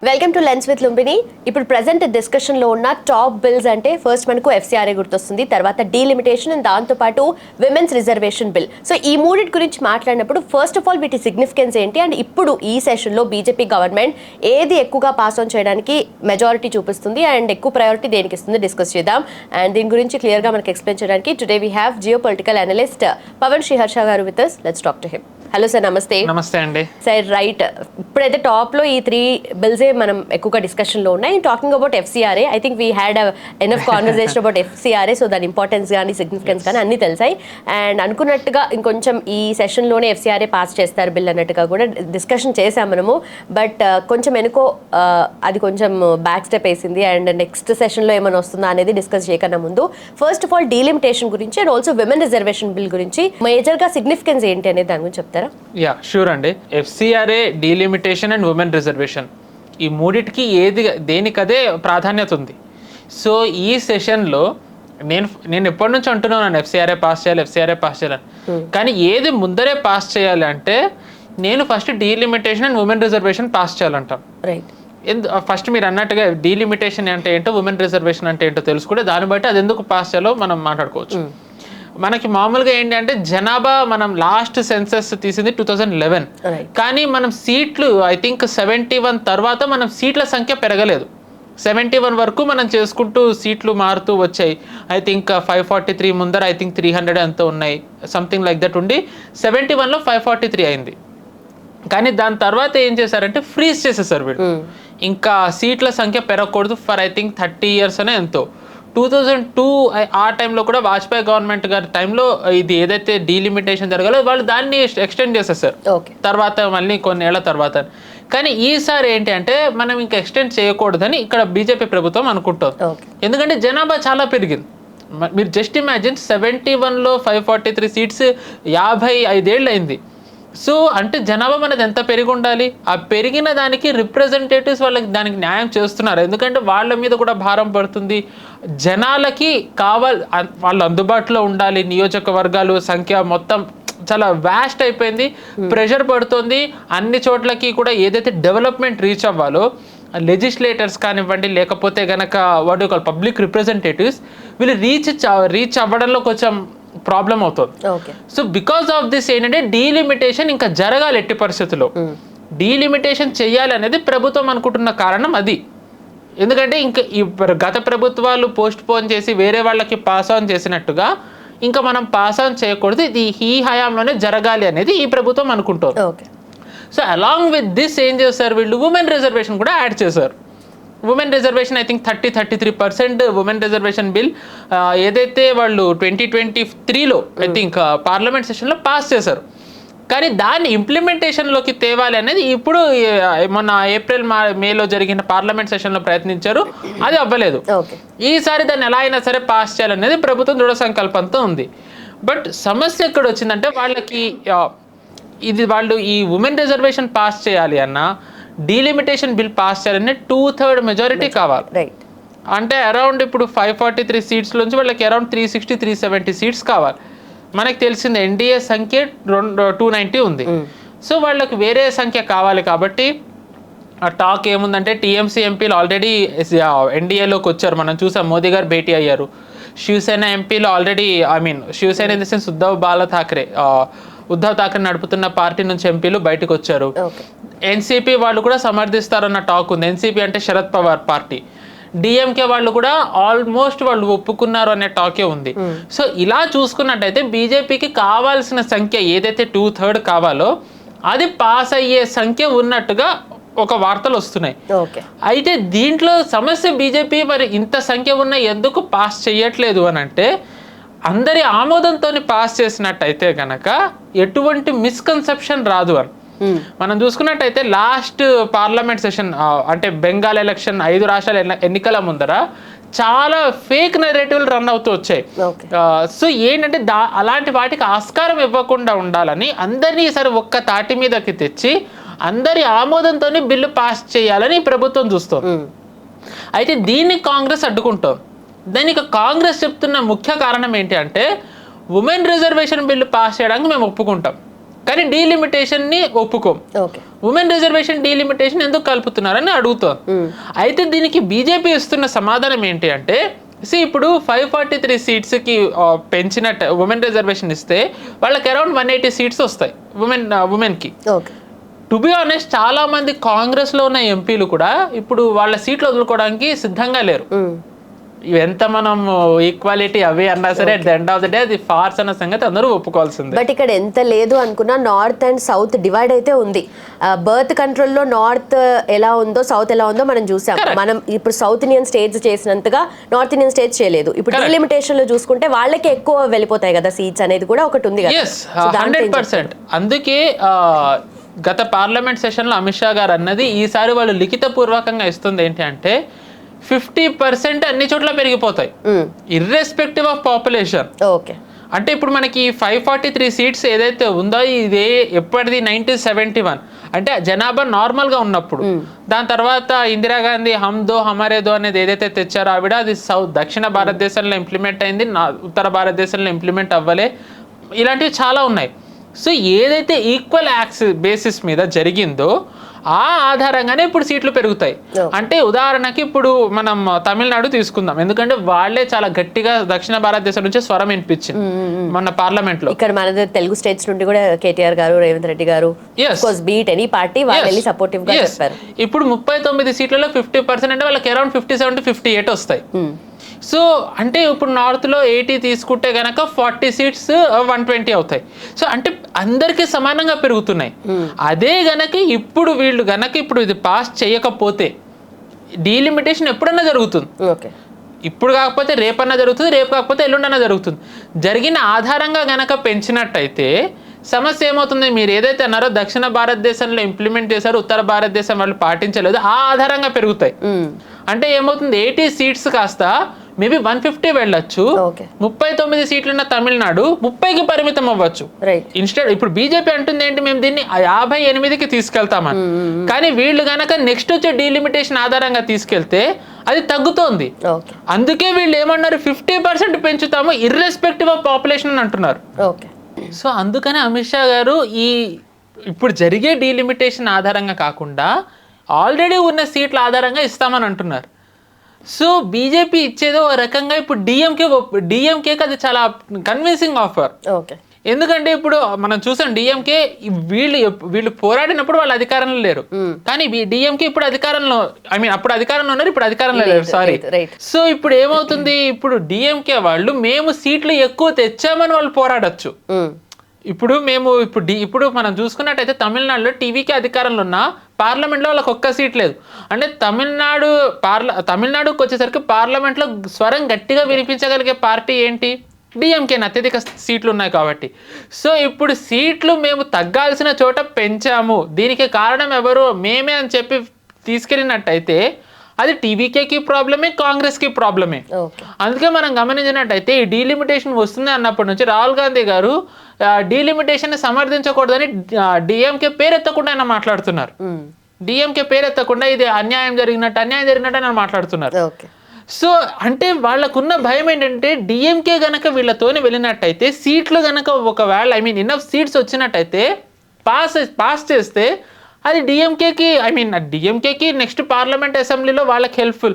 Welcome to lens with Lumbini. ఇప్పుడు present discussion లో ఉన్న టాప్ బిల్స్ అంటే ఫస్ట్ మనకు FCRA గుర్తొస్తుంది, తర్వాత డీలిమిటేషన్ అండ్ దాంతోపాటు విమెన్స్ రిజర్వేషన్ బిల్. సో ఈ మూడింటి గురించి మాట్లాడినప్పుడు ఫస్ట్ ఆఫ్ ఆల్ వీటి సిగ్నిఫికెన్స్ ఏంటి అండ్ ఇప్పుడు ఈ సెషన్లో బీజేపీ గవర్నమెంట్ ఏది ఎక్కువగా పాస్ ఆన్ చేయడానికి మెజారిటీ చూపిస్తుంది అండ్ ఎక్కువ ప్రయారిటీ దేనికి ఇస్తుంది డిస్కస్ చేద్దాం. అండ్ దీని గురించి క్లియర్గా మనకి ఎక్స్ప్లెయిన్ చేయడానికి today we have geo political analyst Pavan Sriharsha garu with us. Let's talk to him. Hello sir, నమస్తే. నమస్తే అండి. సార్ రైట్, ఇప్పుడైతే టాప్లో ఈ 3 బిల్సే మనం ఎక్కువగా డిస్కషన్లో ఉన్నాయి. Talking about FCRA, I think we had enough conversation about FCRA, so దాని ఇంపార్టెన్స్ కానీ సిగ్నిఫికెన్స్ కానీ అన్నీ తెలిసాయి. అండ్ అనుకున్నట్టుగా ఇంకొంచెం ఈ సెషన్లోనే FCRA పాస్ చేస్తారు బిల్ అన్నట్టుగా కూడా డిస్కషన్ చేసాం మనము. బట్ కొంచెం వెనుకో అది కొంచెం బ్యాక్ స్టెప్ వేసింది అండ్ నెక్స్ట్ సెషన్లో ఏమైనా వస్తుందా అనేది డిస్కస్ చేయకన్నా ముందు ఫస్ట్ ఆఫ్ ఆల్ డీలిమిటేషన్ గురించి and also women reservation bill గురించి మేజర్గా సిగ్నిఫికెన్స్ ఏంటి అనేది దాని గురించి చెప్తారా? యా షూర్ అండి. FCRA, delimitation and women reservation ఈ మూడిటికి దేనికదే ప్రాధాన్యత ఉంది. సో ఈ సెషన్లో నేను ఎప్పటి నుంచి అంటున్నాను FCRA పాస్ చేయాలని, కానీ ఏది ముందరే పాస్ చేయాలి అంటే నేను first delimitation and women reservation pass చేయాలంటాను. రైట్. ఫస్ట్ మీరు అన్నట్టుగా డీలిమిటేషన్ అంటే ఏంటో, ఉమెన్ రిజర్వేషన్ అంటే ఏంటో తెలుసుకుంటే దాన్ని బట్టి అది ఎందుకు పాస్ చేయాలో మనం మాట్లాడుకోవచ్చు. మనకి మామూలుగా ఏంటి అంటే జనాభా మనం లాస్ట్ సెన్సస్ తీసింది 2011, కానీ మనం సీట్లు ఐ థింక్ 71 తర్వాత మనం సీట్ల సంఖ్య పెరగలేదు. 71 వరకు మనం చేసుకుంటూ సీట్లు మారుతూ వచ్చాయి. ఐ థింక్ 543 ముందర ఐ థింక్ 300 ఎంతో ఉన్నాయి, సంథింగ్ లైక్ దట్ ఉండి 71లో 543 అయింది. కానీ దాని తర్వాత ఏం చేశారంటే ఫ్రీజ్ చేసేసారు వీళ్ళు. ఇంకా సీట్ల సంఖ్య పెరగకూడదు ఫర్ ఐ థింక్ 30 years అనే ఎంతో. 2002 ఆ టైంలో కూడా వాజ్పేయి గవర్నమెంట్ గారి టైంలో ఇది ఏదైతే డీలిమిటేషన్ జరగాలో వాళ్ళు దాన్ని ఎక్స్టెండ్ చేసేసారు తర్వాత మళ్ళీ కొన్ని ఏళ్ల తర్వాత. కానీ ఈసారి ఏంటి అంటే మనం ఇంకా ఎక్స్టెండ్ చేయకూడదని ఇక్కడ బీజేపీ ప్రభుత్వం అనుకుంటుంది. ఎందుకంటే జనాభా చాలా పెరిగింది. మీరు జస్ట్ ఇమాజిన్ 71లో 543 సీట్స్ 55 ఏళ్ళు అయింది. సో అంటే జనాభా మనది ఎంత పెరిగి ఉండాలి, ఆ పెరిగిన దానికి రిప్రజెంటేటివ్స్ వాళ్ళకి దానికి న్యాయం చేస్తున్నారు. ఎందుకంటే వాళ్ళ మీద కూడా భారం పడుతుంది, జనాలకి వాళ్ళు అందుబాటులో ఉండాలి. నియోజకవర్గాలు సంఖ్య మొత్తం చాలా వాస్ట్ అయిపోయింది, ప్రెషర్ పడుతుంది. అన్ని చోట్లకి కూడా ఏదైతే డెవలప్మెంట్ రీచ్ అవ్వాలో లెజిస్లేటర్స్ కానివ్వండి, లేకపోతే గనక పబ్లిక్ రిప్రజెంటేటివ్స్ వీళ్ళు రీచ్ అవ్వడంలో కొంచెం ప్రాబ్లం అవుతుంది. సో బికాస్ ఆఫ్ దిస్ ఏంటంటే డీలిమిటేషన్ ఇంకా జరగాలి ఎట్టి పరిస్థితుల్లో. డీలిమిటేషన్ చేయాలి అనేది ప్రభుత్వం అనుకుంటున్న కారణం అది. ఎందుకంటే ఇంకా గత ప్రభుత్వాలు పోస్ట్ పోన్ చేసి వేరే వాళ్ళకి పాస్ ఆన్ చేసినట్టుగా ఇంకా మనం పాస్ ఆన్ చేయకూడదు, ఇది ఈ హయాంలోనే జరగాలి అనేది ఈ ప్రభుత్వం అనుకుంటుంది. సో అలాంగ్ విత్ దిస్ ఏం చేస్తారు వీళ్ళు, ఉమెన్ రిజర్వేషన్ కూడా యాడ్ చేశారు. Women reservation I think 33% women reservation bill ఏదైతే వాళ్ళు 2023లో ఐ థింక్ పార్లమెంట్ సెషన్లో పాస్ చేశారు. కానీ దాన్ని ఇంప్లిమెంటేషన్లోకి తేవాలి అనేది ఇప్పుడు మొన్న ఏప్రిల్-మేలో జరిగిన పార్లమెంట్ సెషన్లో ప్రయత్నించారు, అది అవ్వలేదు. ఈసారి దాన్ని ఎలా అయినా సరే పాస్ చేయాలనేది ప్రభుత్వం దృఢ సంకల్పంతో ఉంది. బట్ సమస్య ఎక్కడ వచ్చిందంటే వాళ్ళకి వాళ్ళు ఈ ఉమెన్ రిజర్వేషన్ పాస్ చేయాలి అన్నా డీలిమిటేషన్ బిల్ పాస్ చేయాలంటే 2/3 మెజారిటీ కావాలి. అంటే అరౌండ్ ఇప్పుడు 543 సీట్స్ నుంచి వాళ్ళకి అరౌండ్ 360-370 సీట్స్ కావాలి. మనకు తెలిసింది ఎన్డీఏ సంఖ్య 290 ఉంది. సో వాళ్ళకి వేరే సంఖ్య కావాలి. కాబట్టి ఆ టాక్ ఏముందంటే టీఎంసీ ఎంపీలు ఆల్రెడీ ఎన్డీఏలోకి వచ్చారు, మనం చూసాం, మోదీ గారు భేటీ అయ్యారు. శివసేన ఎంపీలు already Shiv Sena in the sense Uddhav Thackeray నడుపుతున్న పార్టీ నుంచి ఎంపీలు బయటకు వచ్చారు. ఎన్సీపీ వాళ్ళు కూడా సమర్థిస్తారన్న టాక్ ఉంది. ఎన్సీపీ అంటే శరద్ పవార్ పార్టీ. డిఎంకే వాళ్ళు కూడా ఆల్మోస్ట్ వాళ్ళు ఒప్పుకున్నారు అనే టాకే ఉంది. సో ఇలా చూసుకున్నట్టయితే బీజేపీకి కావాల్సిన సంఖ్య ఏదైతే 2/3 కావాలో అది పాస్ అయ్యే సంఖ్య ఉన్నట్టుగా ఒక వార్తలు వస్తున్నాయి. అయితే దీంట్లో సమస్య బీజేపీ మరి ఇంత సంఖ్య ఉన్న ఎందుకు పాస్ చేయట్లేదు అని అంటే అందరి ఆమోదంతో పాస్ చేసినట్టయితే కనుక ఎటువంటి మిస్కన్సెప్షన్ రాదు అని. మనం చూసుకున్నట్టయితే లాస్ట్ పార్లమెంట్ సెషన్ అంటే బెంగాల్ ఎలక్షన్ 5 రాష్ట్రాల ఎన్నికల ముందర చాలా ఫేక్ నెరేటివ్లు రన్ అవుతూ వచ్చాయి. సో ఏంటంటే అలాంటి వాటికి ఆస్కారం ఇవ్వకుండా ఉండాలని అందరినీ సరే ఒక్క తాటి మీదకి తెచ్చి అందరి ఆమోదంతో బిల్లు పాస్ చేయాలని ప్రభుత్వం చూస్తుంది. అయితే దీన్ని కాంగ్రెస్ అడ్డుకుంటాం. దానికి కాంగ్రెస్ చెప్తున్న ముఖ్య కారణం ఏంటి అంటే ఉమెన్ రిజర్వేషన్ బిల్లు పాస్ చేయడానికి మేము ఒప్పుకుంటాం, కానీ డీలిమిటేషన్ని ఒప్పుకోం. ఉమెన్ రిజర్వేషన్ డీలిమిటేషన్ ఎందుకు కలుపుతున్నారని అడుగుతాం. అయితే దీనికి బీజేపీ ఇస్తున్న సమాధానం ఏంటి అంటే ఇప్పుడు 543 సీట్స్కి పెంచినట్టు ఉమెన్ రిజర్వేషన్ ఇస్తే వాళ్ళకి అరౌండ్ 180 సీట్స్ వస్తాయి ఉమెన్కి. టు బి ఆనెస్ట్ చాలా మంది కాంగ్రెస్లో ఉన్న ఎంపీలు కూడా ఇప్పుడు వాళ్ళ సీట్లు వదులుకోవడానికి సిద్ధంగా లేరు. ఎంత మనం ఈక్వాలిటీ అవి అన్నా సరే at the end of the day అది ఫార్స్ అన్న సంగతి అందరూ ఒప్పుకోవాల్సింది. బట్ ఇక్కడ ఎంత లేదు అనుకున్నా నార్త్ అండ్ సౌత్ డివైడ్ అయితే ఉంది. బర్త్ కంట్రోల్లో నార్త్ ఎలా ఉందో సౌత్ ఎలా ఉందో మనం చూసాం. మనం ఇప్పుడు సౌత్ ఇండియన్ స్టేట్స్ చేసినంతగా నార్త్ ఇండియన్ స్టేట్స్ చేయలేదు. ఇప్పుడు డీలిమిటేషన్ లో చూసుకుంటే వాళ్ళకి ఎక్కువ వెళ్ళిపోతాయి కదా సీట్స్ అనేది కూడా ఒకటి ఉంది కదా. 100%. అందుకే గత పార్లమెంట్ సెషన్లో అమిత్ షా గారు అన్నది ఈసారి వాళ్ళు లిఖితపూర్వకంగా ఇస్తుంది ఏంటి అంటే 50% అన్ని చోట్ల పెరిగిపోతాయి ఇర్రెస్పెక్టివ్ ఆఫ్ పాపులేషన్. అంటే ఇప్పుడు మనకి 543 సీట్స్ ఏదైతే ఉందో ఇదే ఎప్పటిది 1971 అంటే జనాభా నార్మల్గా ఉన్నప్పుడు. దాని తర్వాత ఇందిరాగాంధీ హమ్ దో హమారే దో అనేది ఏదైతే తెచ్చారో ఆవిడ అది దక్షిణ భారతదేశంలో ఇంప్లిమెంట్ అయింది, ఉత్తర భారతదేశంలో ఇంప్లిమెంట్ అవ్వలే. ఇలాంటివి చాలా ఉన్నాయి. సో ఏదైతే ఈక్వల్ యాక్సెస్ బేసిస్ మీద జరిగిందో ఆ ఆధారంగానే ఇప్పుడు సీట్లు పెరుగుతాయి. అంటే ఉదాహరణకి ఇప్పుడు మనం తమిళనాడు తీసుకుందాం, ఎందుకంటే వాళ్ళే చాలా గట్టిగా దక్షిణ భారతదేశం నుంచి స్వరం వినిపించింది మన పార్లమెంట్ లో. ఇక్కడ మన తెలుగు స్టేట్స్ నుండి కూడా కేటీఆర్ గారు, రేవంత్ రెడ్డి గారు బీట్ ఎనీ పార్టీ వాళ్ళు సపోర్టివ్ గా చెప్పారు. ఇప్పుడు 39 సీట్లలో 50% అంటే వాళ్ళకి అరౌండ్ 57 to 58 వస్తాయి. సో అంటే ఇప్పుడు నార్త్లో 80 తీసుకుంటే గనక 40 సీట్స్ 120 అవుతాయి. సో అంటే అందరికీ సమానంగా పెరుగుతున్నాయి. అదే గనక ఇప్పుడు వీళ్ళు గనక ఇప్పుడు ఇది పాస్ చేయకపోతే డీలిమిటేషన్ ఎప్పుడన్నా జరుగుతుంది. ఇప్పుడు కాకపోతే రేపన్నా జరుగుతుంది, రేపు కాకపోతే ఎల్లుండన్నా జరుగుతుంది. జరిగిన ఆధారంగా గనక పెంచినట్టయితే సమస్య ఏమవుతుంది, మీరు ఏదైతే అన్నారో దక్షిణ భారతదేశంలో ఇంప్లిమెంట్ చేశారో ఉత్తర భారతదేశం వాళ్ళు పాటించలేదు, ఆ ఆధారంగా పెరుగుతాయి. అంటే ఏమవుతుంది 80 సీట్స్ కాస్త మేబీ 150 వెళ్ళొచ్చు. 39 సీట్లున్న తమిళనాడు 30కి పరిమితం అవ్వచ్చు. ఇన్స్టెడ్ ఇప్పుడు బీజేపీ అంటుంది ఏంటి, మేము దీన్ని 58కి తీసుకెళ్తామని. కానీ వీళ్ళు గనక నెక్స్ట్ వచ్చే డీలిమిటేషన్ ఆధారంగా తీసుకెళ్తే అది తగ్గుతోంది. అందుకే వీళ్ళు ఏమన్నారు 50% పెంచుతాము ఇర్రెస్పెక్టివ్ ఆఫ్ పాపులేషన్ అని అంటున్నారు. సో అందుకనే అమిత్ షా గారు ఈ ఇప్పుడు జరిగే డీలిమిటేషన్ ఆధారంగా కాకుండా ఆల్రెడీ ఉన్న సీట్ల ఆధారంగా ఇస్తామని అంటున్నారు. సో బీజేపీ ఇచ్చేదో ఒక రకంగా ఇప్పుడు డిఎంకేకి అది చాలా కన్విన్సింగ్ ఆఫర్. ఎందుకంటే ఇప్పుడు మనం చూసాం డిఎంకే వీళ్ళు పోరాడినప్పుడు వాళ్ళు అధికారంలో లేరు, కానీ డిఎంకే ఇప్పుడు అధికారంలో అప్పుడు అధికారంలో ఉన్నారు, ఇప్పుడు అధికారంలో లేరు. సారీ. సో ఇప్పుడు ఏమవుతుంది, ఇప్పుడు డిఎంకే వాళ్ళు మేము సీట్లు ఎక్కువ తెచ్చామని వాళ్ళు పోరాడచ్చు. ఇప్పుడు ఇప్పుడు మనం చూసుకున్నట్టయితే తమిళనాడులో టీవీకి అధికారంలో ఉన్న పార్లమెంట్లో వాళ్ళకి ఒక్క సీట్ లేదు. అంటే తమిళనాడుకి వచ్చేసరికి పార్లమెంట్లో స్వరం గట్టిగా వినిపించగలిగే పార్టీ ఏంటి, డిఎంకే. అత్యధిక సీట్లు ఉన్నాయి కాబట్టి. సో ఇప్పుడు సీట్లు మేము తగ్గాల్సిన చోట పెంచాము, దీనికి కారణం ఎవరు, మేమే అని చెప్పి తీసుకెళ్ళినట్టయితే అది టీవీకేకి ప్రాబ్లమే, కాంగ్రెస్కి ప్రాబ్లమే. అందుకే మనం గమనించినట్టయితే ఈ డీలిమిటేషన్ వస్తుంది అన్నప్పటి నుంచి రాహుల్ గాంధీ గారు డీలిమిటేషన్ సమర్థించకూడదని డిఎంకే పేరెత్తకుండా ఆయన మాట్లాడుతున్నారు. డిఎంకే పేరెత్తకుండా ఇది అన్యాయం జరిగినట్టు ఆయన మాట్లాడుతున్నారు. సో అంటే వాళ్ళకున్న భయం ఏంటంటే డిఎంకే గనక వీళ్ళతోనే వెళ్ళినట్టయితే సీట్లు గనక ఒకవేళ ఇన్నఫ్ సీట్స్ వచ్చినట్టయితే పాస్ చేస్తే అది డిఎంకేకి నెక్స్ట్ పార్లమెంట్ అసెంబ్లీలో వాళ్ళకి హెల్ప్ఫుల్.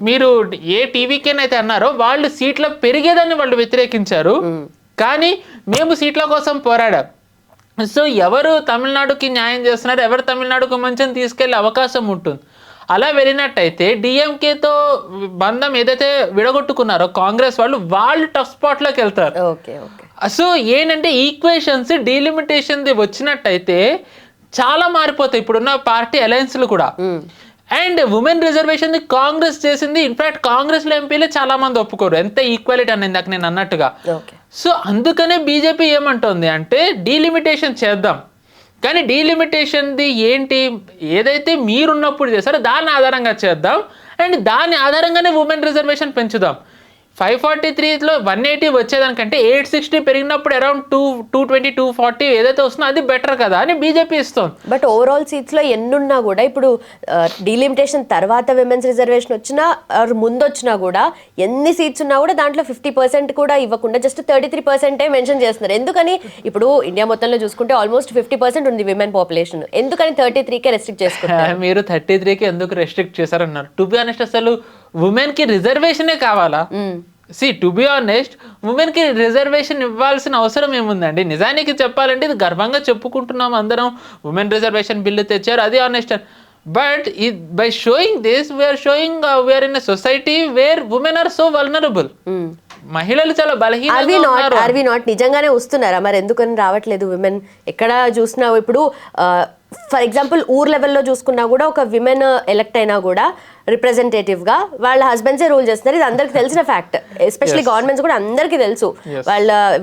మీరు ఏ టీవీకేనైతే అన్నారో వాళ్ళు సీట్ల పెరిగేదాన్ని వాళ్ళు వ్యతిరేకించారు, కానీ మేము సీట్ల కోసం పోరాడాం. సో ఎవరు తమిళనాడుకి న్యాయం చేస్తున్నారు, ఎవరు తమిళనాడుకు మంచిని తీసుకెళ్లే అవకాశం ఉంటుంది. అలా వెళ్ళినట్టయితే డిఎంకేతో బంధం ఏదైతే విడగొట్టుకున్నారో కాంగ్రెస్ వాళ్ళు టఫ్ స్పాట్లోకి వెళ్తారు. సో ఏంటంటే ఈక్వేషన్స్ డీలిమిటేషన్ది వచ్చినట్టయితే చాలా మారిపోతాయి ఇప్పుడున్న పార్టీ అలయన్స్లు కూడా. అండ్ ఉమెన్ రిజర్వేషన్ కాంగ్రెస్ చేసింది, ఇన్ఫాక్ట్ కాంగ్రెస్ లో ఎంపీలే చాలా మంది ఒప్పుకోరు ఎంత ఈక్వాలిటీ అని ఇందాక నేను అన్నట్టుగా. సో అందుకనే బీజేపీ ఏమంటుంది అంటే డీలిమిటేషన్ చేద్దాం, కానీ డీలిమిటేషన్ది ఏంటి, ఏదైతే మీరున్నప్పుడు చేస్తారో దాన్ని ఆధారంగా చేద్దాం, అండ్ దాని ఆధారంగానే ఉమెన్ రిజర్వేషన్ పెంచుదాం. 543లో 180 వచ్చేదానికంటే 860 పెరిగినప్పుడు అరౌండ్ 220 240 ఏదైతే వస్తుందో అది బెటర్ కదా అని బీజేపీ ఇస్తుంది. బట్ ఓవరాల్ సీట్స్ లో ఎన్నున్నా కూడా ఇప్పుడు డీలిమిటేషన్ తర్వాత విమెన్స్ రిజర్వేషన్ వచ్చినా ముందు వచ్చినా కూడా ఎన్ని సీట్స్ ఉన్నా కూడా దాంట్లో 50% కూడా ఇవ్వకుండా జస్ట్ 33% మెన్షన్ చేస్తున్నారు. ఎందుకని ఇప్పుడు ఇండియా మొత్తంలో చూసుకుంటే ఆల్మోస్ట్ 50% ఉంది విమెన్ పాపులేషన్, ఎందుకని 33కే రెస్ట్రిక్ట్ చేసుకుంటారు? మీరు 33కి ఎందుకు రెస్ట్రిక్ట్ చేశారన్నారు? టు బి ఆనెస్ట్ అసలు ఉమెన్ కి రిజర్వేషనే కావాలా? సి టు బి ఆనెస్ట్ ఉమెన్ కి రిజర్వేషన్ ఇవ్వాల్సిన అవసరం ఏముందండి? నిజానికి చెప్పాలంటే ఇది గర్వంగా చెప్పుకుంటున్నాం అందరం, ఉమెన్ రిజర్వేషన్ బిల్లు తెచ్చారు, అది honest. But by showing this we are showing we are in a society where women are so vulnerable. మహిళలు చాలా బలహీనంగా నిజంగానే వస్తున్నారా మరి? ఎందుకని రావట్లేదు విమెన్? ఎక్కడ చూసినా ఇప్పుడు ఫర్ ఎగ్జాంపుల్ ఊర్ లెవెల్లో చూసుకున్నా కూడా ఒక విమెన్ ఎలక్ట్ అయినా కూడా రిప్రజెంటేటివ్ గా వాళ్ళ హస్బెండ్సే రూల్ చేస్తున్నారు. ఇది అందరికి తెలిసిన ఫ్యాక్ట్. ఎస్పెషల్లీ గవర్నమెంట్స్ కూడా అందరికీ తెలుసు.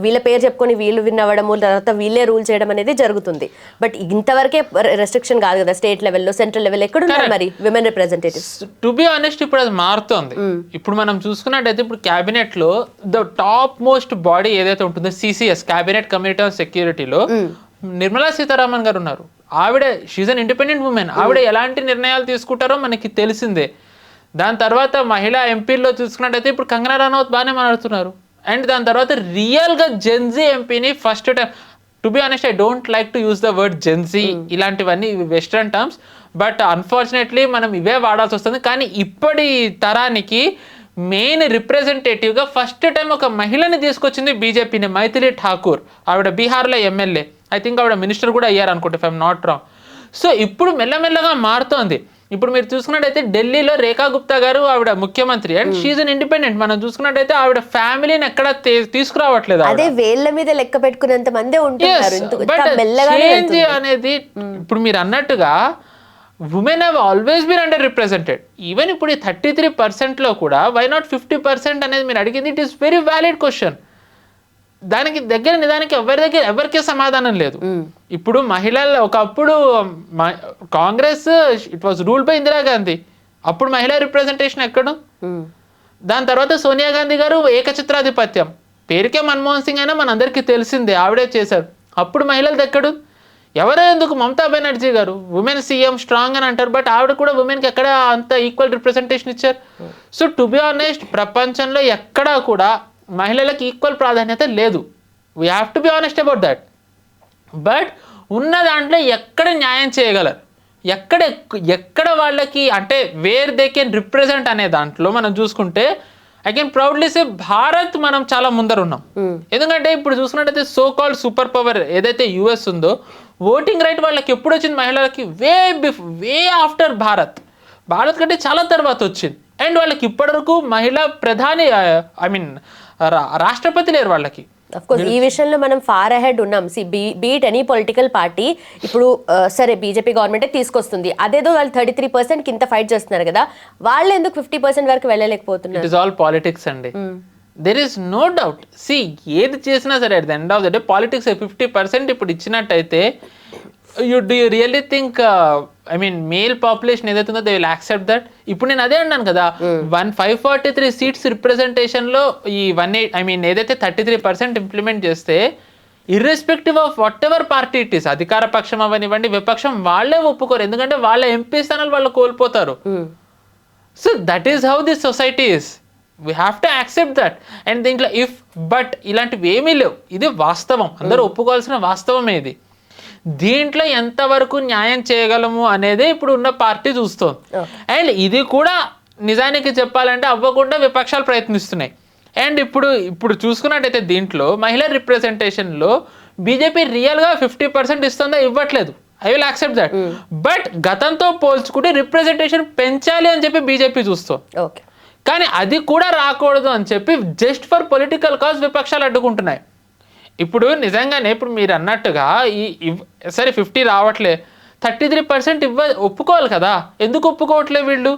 వీళ్ళ పేరు చెప్పుకొని వీళ్ళు విన్ అవ్వడము, తర్వాత వీళ్ళే రూల్ చేయడం అనేది జరుగుతుంది. బట్ ఇంతవరకే రెస్ట్రిక్షన్ కాదు కదా స్టేట్ లెవెల్లో, సెంట్రల్ లెవెల్ ఎక్కడ ఉన్నారు మరి women representatives? To be honest ఇప్పుడు అది మారుతోంది. ఇప్పుడు మనం చూసుకున్నట్టయితే ఇప్పుడు క్యాబినెట్ లో ద టాప్ మోస్ట్ బాడీ ఏదైతే ఉంటుందో సిసిఎస్, క్యాబినెట్ కమిటీ ఆఫ్ సెక్యూరిటీలో నిర్మలా సీతారామన్ గారు ఉన్నారు. ఆవిడ షీజ్ అన్ ఇండిపెండెంట్ ఉమెన్. ఆవిడ ఎలాంటి నిర్ణయాలు తీసుకుంటారో మనకి తెలిసిందే. దాని తర్వాత మహిళా ఎంపీల్లో చూసుకున్నట్టయితే ఇప్పుడు కంగనా రనౌత్ బాగానే మాట్లాడుతున్నారు. అండ్ దాని తర్వాత రియల్గా జెన్జీ ఎంపీని first time, to be honest I don't like to use the word Gen Z, ఇలాంటివన్నీ వెస్ట్రన్ టర్మ్స్, బట్ అన్ఫార్చునేట్లీ మనం ఇవే వాడాల్సి వస్తుంది. కానీ ఇప్పటి తరానికి మెయిన్ రిప్రజెంటేటివ్గా ఫస్ట్ టైం ఒక మహిళని తీసుకొచ్చింది బీజేపీని, మైథిలి ఠాకూర్. ఆవిడ బీహార్లో ఎమ్మెల్యే, ఐ థింక్ ఆవిడ మినిస్టర్ కూడా అయ్యారు అనుకుంటే if I'm not wrong. So ఇప్పుడు మెల్లమెల్లగా మారుతోంది. ఇప్పుడు మీరు చూసుకున్నట్టయితే ఢిల్లీలో రేఖా గుప్తా గారు ఆవిడ ముఖ్యమంత్రి అండ్ షీఈ్ అన్ ఇండిపెండెంట్. మనం చూసుకున్నట్టయితే ఆవిడ ఫ్యామిలీని ఎక్కడ తీసుకురావట్లేదు. అదే వేళ్ల మీద లెక్క పెట్టుకునేంత మందే ఉంటున్నారు. చేంజ్ అనేది ఇప్పుడు మీరు అన్నట్టుగా women have always been underrepresented. Even ఇప్పుడు ఈ 33%లో కూడా వై నాట్ 50% అనేది మీరు అడిగింది, it is very valid question. దానికి నిజానికి ఎవరికీ సమాధానం లేదు. ఇప్పుడు మహిళలు ఒకప్పుడు Congress it was ruled by Indira Gandhi, అప్పుడు మహిళా రిప్రజెంటేషన్ ఎక్కడ? దాని తర్వాత సోనియా గాంధీ గారు ఏకఛత్రాధిపత్యం, పేరుకే మన్మోహన్ సింగ్ అయినా మనందరికీ తెలిసిందే, ఆవిడే చేశారు. అప్పుడు మహిళలు ఎక్కడు? ఎవరో ఎందుకు మమతా బెనర్జీ గారు ఉమెన్ సీఎం స్ట్రాంగ్ అని అంటారు, బట్ ఆవిడ కూడా ఉమెన్కి ఎక్కడ అంత ఈక్వల్ రిప్రజెంటేషన్ ఇచ్చారు? సో టు బి ఆనెస్ట్ ప్రపంచంలో ఎక్కడా కూడా మహిళలకు ఈక్వల్ ప్రాధాన్యత లేదు. We have to be honest about that. But ఉన్న దాంట్లో ఎక్కడ న్యాయం చేయగలరు, ఎక్కడ వాళ్ళకి అంటే వేర్ దే కెన్ రిప్రజెంట్ అనే దాంట్లో మనం చూసుకుంటే I can proudly say Bharat మనం చాలా ముందర ఉన్నాం. ఎందుకంటే ఇప్పుడు చూసుకున్నట్టయితే సో కాల్డ్ సూపర్ పవర్ ఏదైతే యుఎస్ ఉందో, ఓటింగ్ రైట్ వాళ్ళకి ఎప్పుడు వచ్చింది మహిళలకి? వే ఆఫ్టర్ భారత్ కంటే చాలా తర్వాత వచ్చింది. అండ్ వాళ్ళకి ఇప్పటివరకు మహిళా ప్రధాని ఐ మీన్ రాష్ట్రపతి లేరు వాళ్ళకి. అఫ్ కోర్స్ ఈ విషయంలో మనం ఫార్ అహెడ్ ఉన్నాం. బీట్ ఎనీ పొలిటికల్ పార్టీ ఇప్పుడు సరే బీజేపీ గవర్నమెంటే తీసుకొస్తుంది, అదేదో వాళ్ళు 33% ఇంత ఫైట్ చేస్తున్నారు కదా, వాళ్ళు ఎందుకు 50% వరకు వెళ్ళలేకపోతున్నారు? ఇట్ ఇస్ ఆల్ పాలిటిక్స్ అండి. There is no doubt. See ఏది చేసినా సరే at the end of the day politics 50% ఇప్పుడు ఇచ్చినట్టయితే you really think I mean male population ఏదైతే ఉందో దే విల్ యాక్సెప్ట్ దట్? ఇప్పుడు నేను అదే అన్నాను కదా, 543 సీట్స్ రిప్రజెంటేషన్లో ఈ 18 ఐ మీన్ ఏదైతే 33% ఇంప్లిమెంట్ చేస్తే irrespective of what ever party it is, అధికార పక్షం అవనివ్వండి విపక్షం, వాళ్ళే ఒప్పుకోరు. ఎందుకంటే వాళ్ళ ఎంపీ స్థానాలు వాళ్ళు కోల్పోతారు. So that is how this society is. We have to accept that. And దీంట్లో బట్ ఇలాంటివి ఏమీ లేవు. ఇది వాస్తవం, అందరూ ఒప్పుకోవాల్సిన వాస్తవమే ఇది. దీంట్లో ఎంతవరకు న్యాయం చేయగలము అనేది ఇప్పుడు ఉన్న పార్టీ చూస్తుంది. అండ్ ఇది కూడా నిజానికి చెప్పాలంటే అవ్వకుండా విపక్షాలు ప్రయత్నిస్తున్నాయి. అండ్ ఇప్పుడు చూసుకున్నట్టయితే దీంట్లో మహిళా రిప్రజెంటేషన్లో బీజేపీ రియల్గా 50% ఇస్తుందా? ఇవ్వట్లేదు. I will accept that. But గతంతో పోల్చుకుంటే రిప్రజెంటేషన్ పెంచాలి అని చెప్పి బీజేపీ చూస్తుంది. కానీ అది కూడా రాకూడదు అని చెప్పి జస్ట్ ఫర్ పొలిటికల్ కాజ్ విపక్షాలు అడ్డుకుంటున్నాయి. ఇప్పుడు నిజంగానే ఇప్పుడు మీరు అన్నట్టుగా సరే 50 రావట్లే, 33% ఒప్పుకోవాలి కదా, ఎందుకు ఒప్పుకోవట్లేదు వీళ్ళు?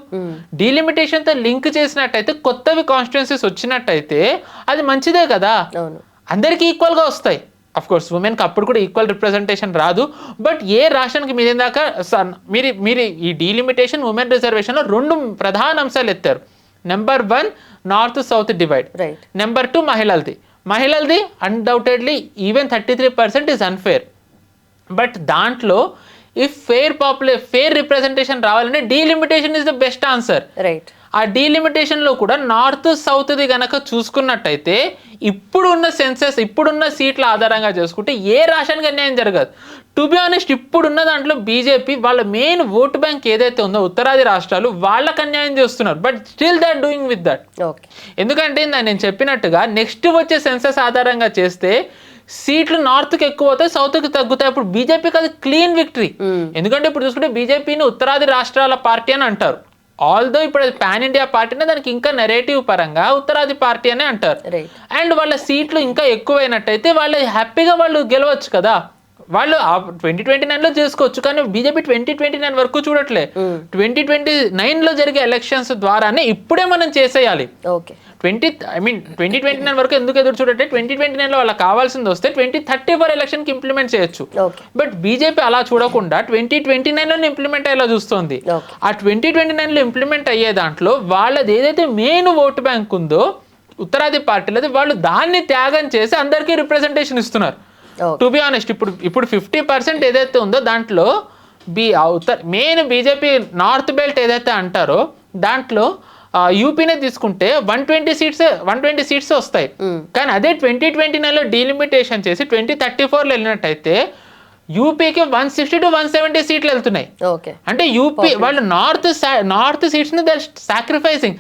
డీలిమిటేషన్తో లింక్ చేసినట్టయితే కొత్తవి కాన్స్టిట్యున్సీస్ వచ్చినట్టయితే అది మంచిదే కదా, అందరికీ ఈక్వల్గా వస్తాయి. అఫ్ కోర్స్ ఉమెన్కి అప్పుడు కూడా ఈక్వల్ రిప్రజెంటేషన్ రాదు. బట్ ఏ రాష్ట్రానికి మీరు ఇందాక మీరు ఈ డీలిమిటేషన్ ఉమెన్ రిజర్వేషన్లో 2 ప్రధాన అంశాలు ఎత్తారు. Number 1 north south divide, number 2 మహిళలది undoubtedly even 33% is unfair. But దాంట్లో ఇఫ్ ఫేర్ రిప్రజెంటేషన్ రావాలంటే delimitation is the best answer. ఆ డీలిమిటేషన్లో కూడా నార్త్ సౌత్ది కనుక చూసుకున్నట్టయితే ఇప్పుడున్న సీట్ల ఆధారంగా చేసుకుంటే ఏ రాష్ట్రానికి అన్యాయం జరగదు. టు బి ఆనెస్ట్ ఇప్పుడున్న దాంట్లో బీజేపీ వాళ్ళ మెయిన్ ఓటు బ్యాంక్ ఏదైతే ఉందో ఉత్తరాది రాష్ట్రాలు వాళ్ళకి అన్యాయం చేస్తున్నారు. But still they are doing with that. ఎందుకంటే నేను చెప్పినట్టుగా నెక్స్ట్ వచ్చే సెన్సస్ ఆధారంగా చేస్తే సీట్లు నార్త్కి ఎక్కువ అవుతాయి, సౌత్కి తగ్గుతాయి. ఇప్పుడు బీజేపీకి అది క్లీన్ విక్టరీ. ఎందుకంటే ఇప్పుడు చూసుకుంటే బీజేపీని ఉత్తరాది రాష్ట్రాల పార్టీ అని అంటారు. ఆల్దో ఇప్పుడు పాన్ ఇండియా పార్టీనే దానికి ఇంకా నెరేటివ్ పరంగా ఉత్తరాది పార్టీ అనే అంటారు. అండ్ వాళ్ళ సీట్లు ఇంకా ఎక్కువైనట్టయితే వాళ్ళు హ్యాపీగా వాళ్ళు గెలవచ్చు కదా. వాళ్ళు 2029లో చేసుకోవచ్చు, కానీ బీజేపీ 2029 వరకు చూడట్లే. 2029లో జరిగే ఎలక్షన్స్ ద్వారానే ఇప్పుడే మనం చేసేయాలి. 2029 వరకు ఎందుకు ఎదురు చూడట్లే, 2029లో వాళ్ళకి కావాల్సింది వస్తే 2034 ఎలక్షన్కి ఇంప్లిమెంట్ చేయొచ్చు. బట్ బీజేపీ అలా చూడకుండా 2029లో ఇంప్లిమెంట్ అయ్యేలా చూస్తుంది. ఆ 2029లో ఇంప్లిమెంట్ అయ్యే దాంట్లో వాళ్ళది ఏదైతే మెయిన్ ఓటు బ్యాంక్ ఉందో ఉత్తరాది పార్టీలది, వాళ్ళు దాన్ని త్యాగం చేసి అందరికీ రిప్రజెంటేషన్ ఇస్తున్నారు. టు బి ఆనెస్ట్ ఇప్పుడు 50% ఏదైతే ఉందో దాంట్లో మెయిన్ బీజేపీ నార్త్ బెల్ట్ ఏదైతే అంటారో దాంట్లో యూపీనే తీసుకుంటే 120 సీట్స్ వస్తాయి. కానీ అదే 2029లో డీలిమిటేషన్ చేసి 2034లో వెళ్ళినట్టయితే యూపీకి 160 to 170 సీట్లు వెళ్తున్నాయి. అంటే యూపీ వాళ్ళు నార్త్ సీట్స్ని దే సాక్రిఫైసింగ్.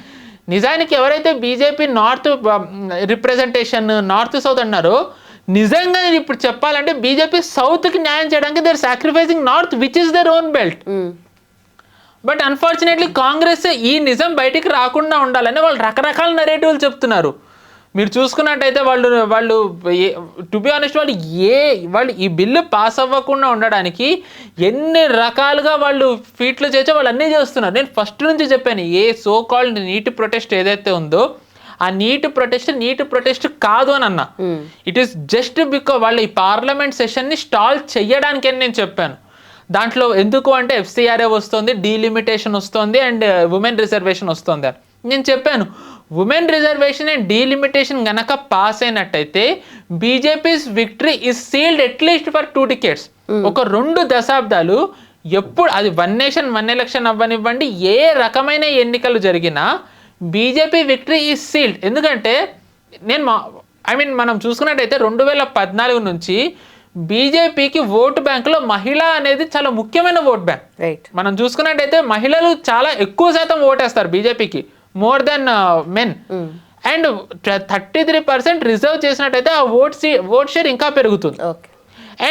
నిజానికి ఎవరైతే BJP north representation north south అన్నారో నిజంగా ఇప్పుడు చెప్పాలంటే బీజేపీ సౌత్కి న్యాయం చేయడానికి they are sacrificing north which is their own belt. But unfortunately Congress ఈ నిజం బయటికి రాకుండా ఉండాలని వాళ్ళు రకరకాల నెరేటివ్లు చెప్తున్నారు. మీరు చూసుకున్నట్టయితే వాళ్ళు టు బి ఆనెస్ట్ వాళ్ళు ఈ బిల్లు పాస్ అవ్వకుండా ఉండడానికి ఎన్ని రకాలుగా వాళ్ళు ఫీట్లు చేసే వాళ్ళు అన్నీ చేస్తున్నారు. నేను ఫస్ట్ నుంచి చెప్పాను, ఏ సో కాల్డ్ నీట్ ప్రొటెస్ట్ ఏదైతే ఉందో ఆ నీట్ ప్రొటెస్ట్ కాదు అని అన్నా. ఇట్ ఈస్ జస్ట్ బికాజ్ వాళ్ళు ఈ పార్లమెంట్ సెషన్ని స్టాల్ చెయ్యడానికి అని నేను చెప్పాను. దాంట్లో ఎందుకు అంటే ఎఫ్సిఆర్ఏ వస్తుంది, డీలిమిటేషన్ వస్తుంది అండ్ ఉమెన్ రిజర్వేషన్ వస్తుంది అని నేను చెప్పాను. ఉమెన్ రిజర్వేషన్ అండ్ డీలిమిటేషన్ గనక పాస్ అయినట్టయితే BJP's victory is sealed at least for 2 decades. ఒక 2 దశాబ్దాలు ఎప్పుడు అది 1 nation 1 election అవ్వనివ్వండి, ఏ రకమైన ఎన్నికలు జరిగినా బీజేపీ విక్టరీ ఈజ్ సీల్డ్. ఎందుకంటే మనం చూసుకున్నట్టయితే 2014 నుంచి బీజేపీకి ఓటు బ్యాంకులో మహిళ అనేది చాలా ముఖ్యమైన ఓట్ బ్యాంక్. మనం చూసుకున్నట్టయితే మహిళలు చాలా ఎక్కువ శాతం ఓటేస్తారు బీజేపీకి, more than men. And 33% reserve చేసినట్టయితే ఆ ఓట్ షేర్ ఇంకా పెరుగుతుంది.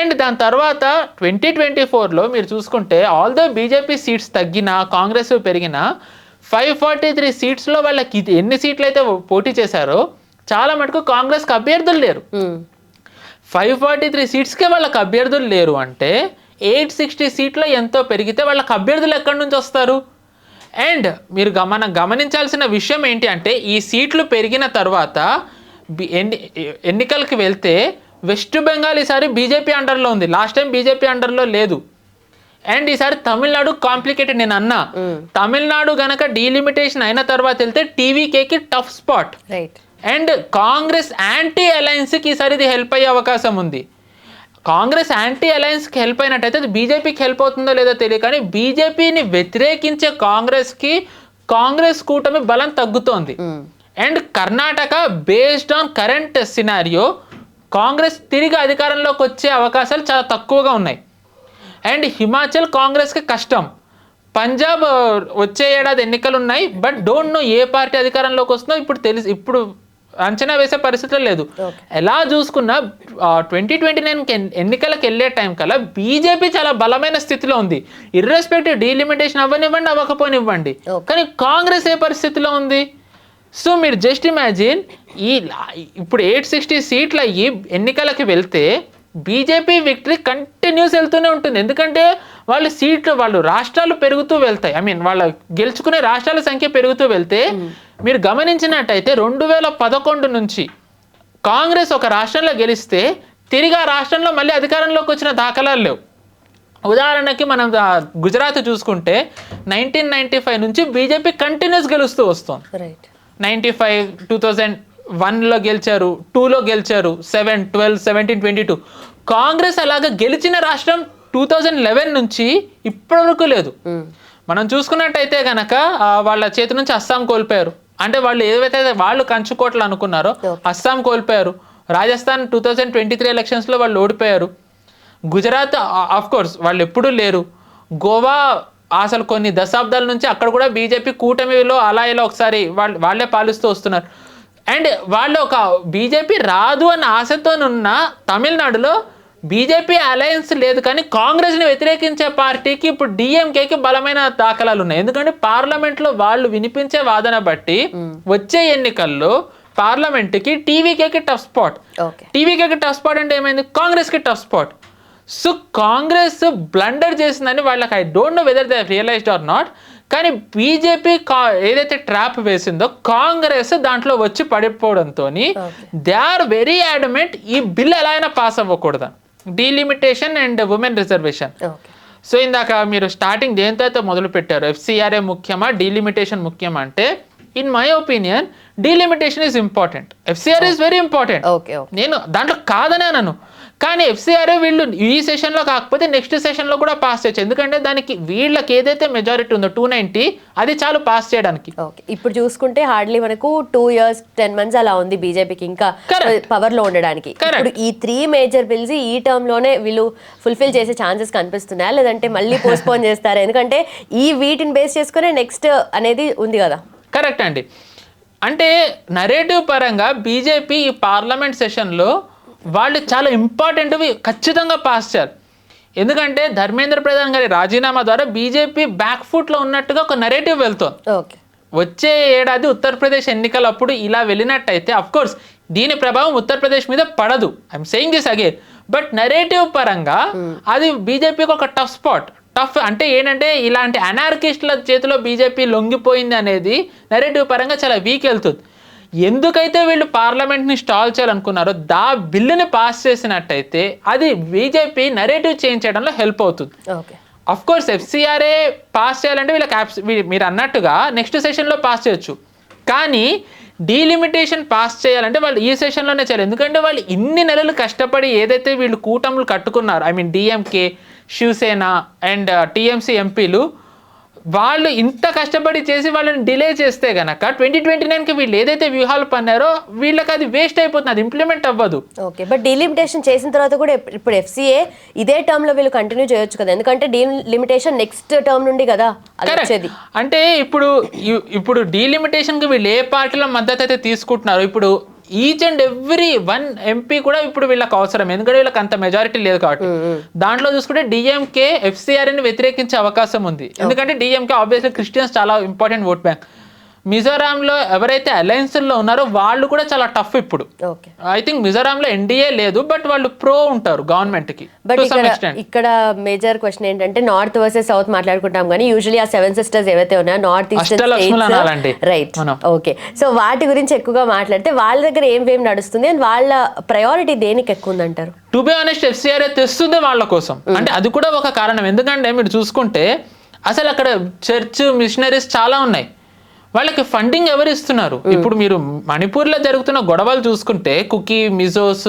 అండ్ దాని తర్వాత 2024లో మీరు చూసుకుంటే ఆల్దో బీజేపీ సీట్స్ తగ్గినా కాంగ్రెస్ పెరిగినా 543 సీట్స్లో వాళ్ళకి ఎన్ని సీట్లు అయితే పోటీ చేశారో చాలా మటుకు కాంగ్రెస్కి అభ్యర్థులు లేరు. 543 సీట్స్కే వాళ్ళకి అభ్యర్థులు లేరు అంటే 860 సీట్లో ఎంతో పెరిగితే వాళ్ళకి అభ్యర్థులు ఎక్కడి నుంచి వస్తారు? అండ్ మీరు మనం గమనించాల్సిన విషయం ఏంటి అంటే ఈ సీట్లు పెరిగిన తర్వాత ఎన్నికలకి వెళ్తే వెస్ట్ బెంగాల్ ఈసారి బీజేపీ అండర్లో ఉంది, లాస్ట్ టైం బీజేపీ అండర్లో లేదు. అండ్ ఈసారి తమిళనాడు కాంప్లికేటెడ్. నేను అన్నా తమిళనాడు గనక డీలిమిటేషన్ అయిన తర్వాత వెళ్తే టీవీకేకి tough spot. And Congress anti అలయన్స్కి ఈసారి ఇది హెల్ప్ అయ్యే అవకాశం ఉంది. కాంగ్రెస్ యాంటీ అలయన్స్కి హెల్ప్ అయినట్టయితే అది బీజేపీకి హెల్ప్ అవుతుందో లేదో తెలియదు, కానీ బీజేపీని వ్యతిరేకించే కాంగ్రెస్ కూటమి బలం తగ్గుతోంది. And Karnataka based on current scenario Congress తిరిగి అధికారంలోకి వచ్చే అవకాశాలు చాలా తక్కువగా ఉన్నాయి. అండ్ హిమాచల్ కాంగ్రెస్కి కష్టం. పంజాబ్ వచ్చే ఏడాది ఎన్నికలు ఉన్నాయి, but don't know A party అధికారంలోకి వస్తుందో ఇప్పుడు అంచనా వేసే పరిస్థితులు లేదు. ఎలా చూసుకున్నా 2029 ఎన్నికలకు వెళ్ళే టైం కల్లా బీజేపీ చాలా బలమైన స్థితిలో ఉంది, ఇర్రెస్పెక్టివ్ డీలిమిటేషన్ అవ్వనివ్వండి అవ్వకపోనివ్వండి. కానీ కాంగ్రెస్ ఏ పరిస్థితిలో ఉంది? సో మీరు జస్ట్ ఇమాజిన్ ఇప్పుడు 860 సీట్లు అయ్యి ఎన్నికలకి వెళ్తే బీజేపీ విక్టరీ కంటిన్యూస్ వెళ్తూనే ఉంటుంది. ఎందుకంటే వాళ్ళు రాష్ట్రాలు పెరుగుతూ వెళ్తాయి, వాళ్ళ గెలుచుకునే రాష్ట్రాల సంఖ్య పెరుగుతూ వెళ్తే మీరు గమనించినట్టయితే 2011 నుంచి కాంగ్రెస్ ఒక రాష్ట్రంలో గెలిస్తే తిరిగి ఆ రాష్ట్రంలో మళ్ళీ అధికారంలోకి వచ్చిన దాఖలాలు లేవు. ఉదాహరణకి మనం గుజరాత్ చూసుకుంటే 1995 నుంచి బీజేపీ కంటిన్యూస్ గెలుస్తూ వస్తుంది. 95, 2001లో గెలిచారు, 2లో గెలిచారు, 7, 12, 17, 22. కాంగ్రెస్ అలాగా గెలిచిన రాష్ట్రం 2011 నుంచి ఇప్పటివరకు లేదు. మనం చూసుకున్నట్టయితే గనక వాళ్ళ చేతి నుంచి అస్సాం కోల్పోయారు. అంటే వాళ్ళు ఏవైతే వాళ్ళు కంచుకోట్లు అనుకున్నారో అస్సాం కోల్పోయారు. రాజస్థాన్ 2023 ఎలక్షన్స్లో వాళ్ళు ఓడిపోయారు. గుజరాత్ ఆఫ్ కోర్స్ వాళ్ళు ఎప్పుడూ లేరు. గోవా అసలు కొన్ని దశాబ్దాల నుంచి అక్కడ కూడా బీజేపీ కూటమిలో అలా ఇలా ఒకసారి వాళ్ళే పాలిస్తూ వస్తున్నారు. అండ్ వాళ్ళు ఒక బీజేపీ రాదు అన్న ఆశతోనున్న తమిళనాడులో బీజేపీ అలయన్స్ లేదు, కానీ కాంగ్రెస్ని వ్యతిరేకించే పార్టీకి ఇప్పుడు డిఎంకేకి బలమైన దాఖలాలు ఉన్నాయి. ఎందుకంటే పార్లమెంట్లో వాళ్ళు వినిపించే వాదన బట్టి వచ్చే ఎన్నికల్లో పార్లమెంట్కి టీవీకేకి టఫ్ స్పాట్. టీవీకేకి టఫ్ స్పాట్ అంటే ఏమైంది, కాంగ్రెస్కి tough spot. So Congress blunder చేసిందని వాళ్ళకి, I don't know whether they realised or not, కానీ బీజేపీ ఏదైతే ట్రాప్ వేసిందో కాంగ్రెస్ దాంట్లో వచ్చి పడిపోవడంతో దే ఆర్ వెరీ అడమెంట్ ఈ బిల్ ఎలా అయినా పాస్ అవ్వకూడదు, delimitation and women reservation. So ఇందాక మీరు స్టార్టింగ్ దేంతో అయితే మొదలు పెట్టారు, ఎఫ్సిఆర్ఏ ముఖ్యమా డీలిమిటేషన్ ముఖ్యమా అంటే, in my opinion delimitation is important, FCRA is very important. నేను దాంట్లో కాదనే అన్నాను, కానీ ఎఫ్సిఆర్ఏ వీళ్ళు ఈ సెషన్లో కాకపోతే నెక్స్ట్ సెషన్లో కూడా పాస్ చేయొచ్చు. ఎందుకంటే దానికి వీళ్ళకి ఏదైతే మెజారిటీ ఉందో 290 అది చాలు పాస్ చేయడానికి. ఇప్పుడు చూసుకుంటే హార్డ్లీ మనకు 2 years 10 months అలా ఉంది బీజేపీకి ఇంకా పవర్ లో ఉండడానికి. ఇప్పుడు ఈ 3 మేజర్ బిల్స్ ఈ టర్మ్ లోనే వీళ్ళు ఫుల్ఫిల్ చేసే ఛాన్సెస్ కనిపిస్తున్నాయా, లేదంటే మళ్ళీ పోస్ట్పోన్ చేస్తారా? ఎందుకంటే ఈ వీటిని బేస్ చేసుకునే నెక్స్ట్ అనేది ఉంది కదా. కరెక్ట్ అండి. అంటే నరేటివ్ పరంగా బీజేపీ ఈ పార్లమెంట్ సెషన్లో వాళ్ళు చాలా ఇంపార్టెంట్వి ఖచ్చితంగా పాస్ చేయాలి. ఎందుకంటే ధర్మేంద్ర ప్రధాన్ గారి రాజీనామా ద్వారా బీజేపీ బ్యాక్ ఫుట్లో ఉన్నట్టుగా ఒక నరేటివ్ వెళ్తుంది. వచ్చే ఏడాది ఉత్తరప్రదేశ్ ఎన్నికలప్పుడు ఇలా వెళ్ళినట్టయితే అఫ్కోర్స్ దీని ప్రభావం ఉత్తరప్రదేశ్ మీద పడదు, I'm saying this again, but narrative పరంగా అది బీజేపీకి ఒక టఫ్ స్పాట్. టఫ్ అంటే ఏంటంటే ఇలాంటి అనార్కిస్టుల చేతిలో బీజేపీ లొంగిపోయింది అనేది నరేటివ్ పరంగా చాలా వీక్ వెళ్తుంది. ఎందుకైతే వీళ్ళు పార్లమెంట్ని స్టాల్ చేయాలనుకున్నారో దా బిల్లుని పాస్ చేసినట్టయితే అది బీజేపీ నరేటివ్ చేంజ్ చేయడంలో హెల్ప్ అవుతుంది. అఫ్ కోర్స్ ఎఫ్సిఆర్ఏ పాస్ చేయాలంటే వీళ్ళకి మీరు అన్నట్టుగా నెక్స్ట్ సెషన్లో పాస్ చేయొచ్చు, కానీ డీలిమిటేషన్ పాస్ చేయాలంటే వాళ్ళు ఈ సెషన్లోనే చేయాలి. ఎందుకంటే వాళ్ళు ఇన్ని నెలలు కష్టపడి ఏదైతే వీళ్ళు కూటములు కట్టుకున్నారు, I mean DMK, Shiv Sena and TMC ఎంపీలు, వాళ్ళు ఇంత కష్టపడి చేసి వాళ్ళని డిలే చేస్తే గనక 2029కి వీళ్ళు ఏదైతే వ్యూహాలు పన్నారో వీళ్ళకి అది వేస్ట్ అయిపోతుంది, అది ఇంప్లిమెంట్ అవ్వదు. ఓకే, బట్ డీలిమిటేషన్ చేసిన తర్వాత కూడా ఇప్పుడు ఎఫ్సిఏ ఇదే టర్మ్ లో వీళ్ళు కంటిన్యూ చేయొచ్చు కదా, ఎందుకంటే డీలిమిటేషన్ నెక్స్ట్ టర్మ్ నుండి కదా వచ్చేది. అంటే ఇప్పుడు డీలిమిటేషన్కి వీళ్ళు ఏ పార్టీలో మద్దతు అయితే తీసుకుంటున్నారో ఇప్పుడు ఈచ్ అండ్ ఎవ్రీ 1 MP కూడా ఇప్పుడు వీళ్ళకి అవసరం, ఎందుకంటే వీళ్ళకి అంత మెజారిటీ లేదు కాబట్టి. దాంట్లో చూసుకుంటే డిఎంకే ఎఫ్సిఆర్ని వ్యతిరేకించే అవకాశం ఉంది, ఎందుకంటే డిఎంకే ఆబ్వియస్లీ క్రిస్టియన్స్ చాలా ఇంపార్టెంట్ ఓట్ బ్యాంక్. మిజోరాంలో ఎవరైతే అలయన్స్లో ఉన్నారో వాళ్ళు కూడా చాలా టఫ్ ఇప్పుడు. ఐ థింక్ మిజోరాంలో ఎన్డీఏ లేదు, బట్ వాళ్ళు ప్రో ఉంటారు గవర్నమెంట్కి. బట్ ఇక్కడ మేజర్ క్వశ్చన్ ఏంటంటే నార్త్ వర్సెస్ సౌత్ మాట్లాడుకుంటాం, కానీ యూజువల్లీ ఆ 7 sisters ఏవైతే ఉన్నాయో north east right, okay, so వాటి గురించి ఎక్కువగా మాట్లాడితే వాళ్ళ దగ్గర ఏం నడుస్తుంది అండ్ వాళ్ళ ప్రయారిటీ దేనికి ఎక్కువ ఉందంటారు? టు బి ఆనెస్ట్ ఎఫ్సిఆర్ఏ తెస్తుంది వాళ్ళ కోసం, అంటే అది కూడా ఒక కారణం. ఎందుకంటే మీరు చూసుకుంటే అసలు అక్కడ చర్చ్ మిషనరీస్ చాలా ఉన్నాయి, వాళ్ళకి ఫండింగ్ ఎవరు ఇస్తున్నారు? ఇప్పుడు మీరు మణిపూర్లో జరుగుతున్న గొడవలు చూసుకుంటే మిజోస్,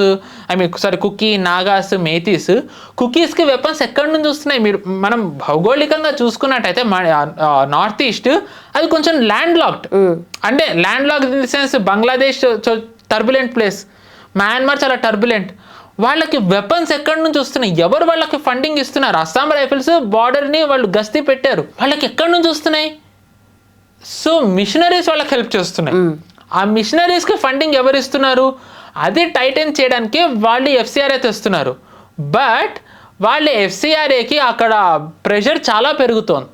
కుకీ, నాగాస్, మేతీస్, కుకీస్కి వెపన్స్ ఎక్కడి నుంచి వస్తున్నాయి? మనం భౌగోళికంగా చూసుకున్నట్టయితే నార్త్ ఈస్ట్ అది కొంచెం ల్యాండ్ లాక్డ్, అంటే land locked in the sense Bangladesh turbulent place, Myanmar చాలా టర్బులెంట్. వాళ్ళకి వెపన్స్ ఎక్కడి నుంచి వస్తున్నాయి? ఎవరు వాళ్ళకి ఫండింగ్ ఇస్తున్నారు? అస్సాం రైఫిల్స్ బార్డర్ని వాళ్ళు గస్తీ పెట్టారు, వాళ్ళకి ఎక్కడి నుంచి వస్తున్నాయి? సో మిషనరీస్ వాళ్ళకి హెల్ప్ చేస్తున్నాయి. ఆ మిషనరీస్కి ఫండింగ్ ఎవరు ఇస్తున్నారు? అది టైటన్ చేయడానికి వాళ్ళు ఎఫ్సిఆర్ఏ తెస్తున్నారు, బట్ వాళ్ళ ఎఫ్సిఆర్ఏకి అక్కడ ప్రెషర్ చాలా పెరుగుతోంది.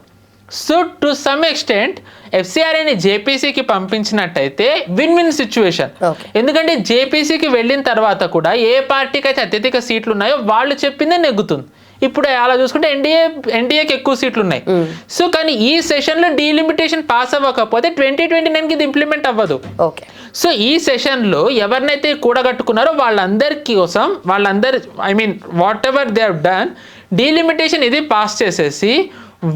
సో టు సమ్ ఎక్స్టెంట్ ఎఫ్సిఆర్ఏని జేపీసీకి పంపించినట్టయితే విన్ విన్ సిచ్యువేషన్. ఎందుకంటే జేపీసీకి వెళ్ళిన తర్వాత కూడా ఏ పార్టీకి అయితే అత్యధిక సీట్లు ఉన్నాయో వాళ్ళు చెప్పిందే నెగ్గుతుంది. ఇప్పుడు అలా చూసుకుంటే ఎన్డీఏకి ఎక్కువ సీట్లు ఉన్నాయి. సో కానీ ఈ సెషన్లో డీలిమిటేషన్ పాస్ అవ్వకపోతే 2029కి ఇది ఇంప్లిమెంట్ అవ్వదు. సో ఈ సెషన్లో ఎవరినైతే కూడగట్టుకున్నారో వాళ్ళందరి కోసం, what ever they have done delimitation ఇది పాస్ చేసేసి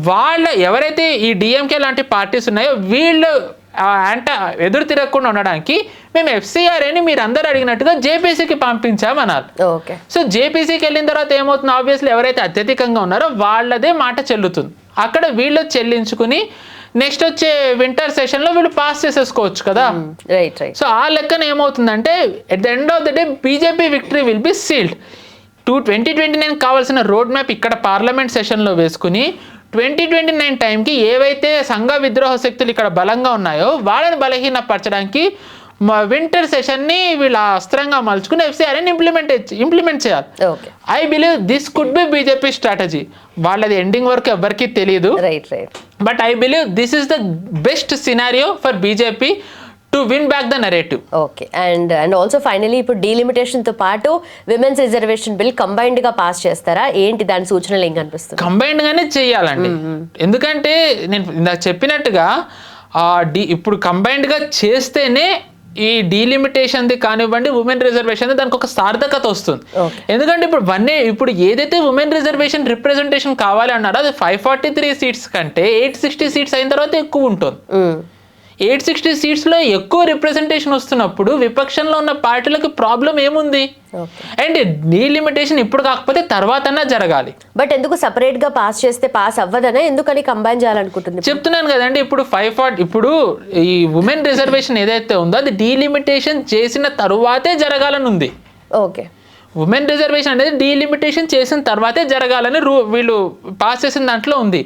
వాళ్ళ ఎవరైతే ఈ డిఎంకే లాంటి పార్టీస్ ఉన్నాయో వీళ్ళు ఎదురు తిరగకుండా ఉండడానికి మేము ఎఫ్సిఆర్ఏని మీరు అందరు అడిగినట్టుగా జేపీసీకి పంపించామన్నారు. ఓకే. సో జేపీసీకి వెళ్ళిన తర్వాత ఏమవుతుంది, ఆబ్వియస్లీ ఎవరైతే అత్యధికంగా ఉన్నారో వాళ్ళదే మాట చెల్లుతుంది. అక్కడ వీళ్ళు చెల్లించుకుని నెక్స్ట్ వచ్చే వింటర్ సెషన్లో వీళ్ళు పాస్ చేసేసుకోవచ్చు కదా. Right right. సో ఆ లెక్కన ఏమవుతుందంటే at the end of the day BJP victory will be sealed. 2029 కావాల్సిన రోడ్ మ్యాప్ ఇక్కడ పార్లమెంట్ సెషన్లో వేసుకుని 2029 టైంకి ఏవైతే సంఘ విద్రోహ శక్తులు ఇక్కడ బలంగా ఉన్నాయో వాళ్ళని బలహీనపరచడానికి వింటర్ సెషన్ని వీళ్ళ అస్త్రంగా మలుచుకుని ఎఫ్సిఆర్ని ఇంప్లిమెంట్ చేయాలి. I believe this could be BJP strategy. వాళ్ళది ఎండింగ్ వరకు ఎవరికి తెలియదు. Right right. But I believe this is the best scenario for BJP to win back the narrative. Okay. And also finally ఇప్పుడు డీలిమిటేషన్తో పాటు women's reservation bill కంబైన్డ్గా pass చేస్తారా ఏంటి, దాని సూచనలు ఏం కనిపిస్తుంది? కంబైన్డ్గానే చేయాలండి. ఎందుకంటే నేను ఇందాక చెప్పినట్టుగా ఇప్పుడు కంబైన్డ్గా చేస్తేనే ఈ డీలిమిటేషన్ది కానివ్వండి ఉమెన్ రిజర్వేషన్ దానికి ఒక సార్థకత వస్తుంది. ఎందుకంటే ఇప్పుడు ఏదైతే ఉమెన్ రిజర్వేషన్ రిప్రజెంటేషన్ కావాలి అన్నారో అది 543 సీట్స్ కంటే 860 సీట్స్ అయిన తర్వాత ఎక్కువ ఉంటుంది. 860 సీట్స్లో ఎక్కువ రిప్రజెంటేషన్ వస్తున్నప్పుడు విపక్షంలో ఉన్న పార్టీలకు ప్రాబ్లం ఏముంది? అండ్ డీలిమిటేషన్ ఇప్పుడు కాకపోతే తర్వాతన్నా జరగాలి. బట్ ఎందుకు సపరేట్ గా పాస్ చేస్తే పాస్ అవ్వదనే, ఎందుకని కంబైన్ చేయాలనుకుంటుంది? చెప్తున్నాను కదండి, ఇప్పుడు ఈ ఉమెన్ రిజర్వేషన్ ఏదైతే ఉందో అది డీలిమిటేషన్ చేసిన తరువాతే జరగాలని ఉంది. ఓకే. ఉమెన్ రిజర్వేషన్ అనేది డీలిమిటేషన్ చేసిన తర్వాతే జరగాలని వీళ్ళు పాస్ చేసిన దాంట్లో ఉంది.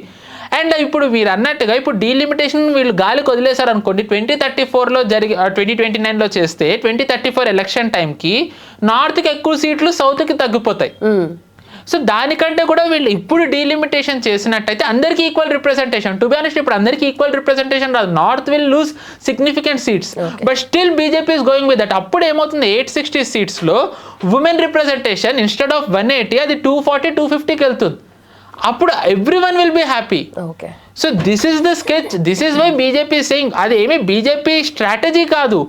అండ్ ఇప్పుడు మీరు అన్నట్టుగా ఇప్పుడు డీలిమిటేషన్ వీళ్ళు గాలికి వదిలేశారు అనుకోండి, 2034లో 2029లో చేస్తే 2034 ఎలక్షన్ టైంకి నార్త్కి ఎక్కువ సీట్లు సౌత్కి తగ్గిపోతాయి. సో దానికంటే కూడా వీళ్ళు ఇప్పుడు డీలిమిటేషన్ చేసినట్టయితే అందరికీ equal representation. To be honest ఇప్పుడు అందరికీ ఈక్వల్ రిప్రజెంటేషన్ రాదు. North will lose significant seats, but still BJP is going with that. అప్పుడు ఏమవుతుంది, 860 సీట్స్లో ఉమెన్ రిప్రజెంటేషన్ ఇన్స్టెడ్ ఆఫ్ 180 అది 240 250కి వెళ్తుంది. అప్పుడు everyone will be happy. So this is the sketch, this is why BJP saying. అది ఏమీ బీజేపీ స్ట్రాటజీ కాదు.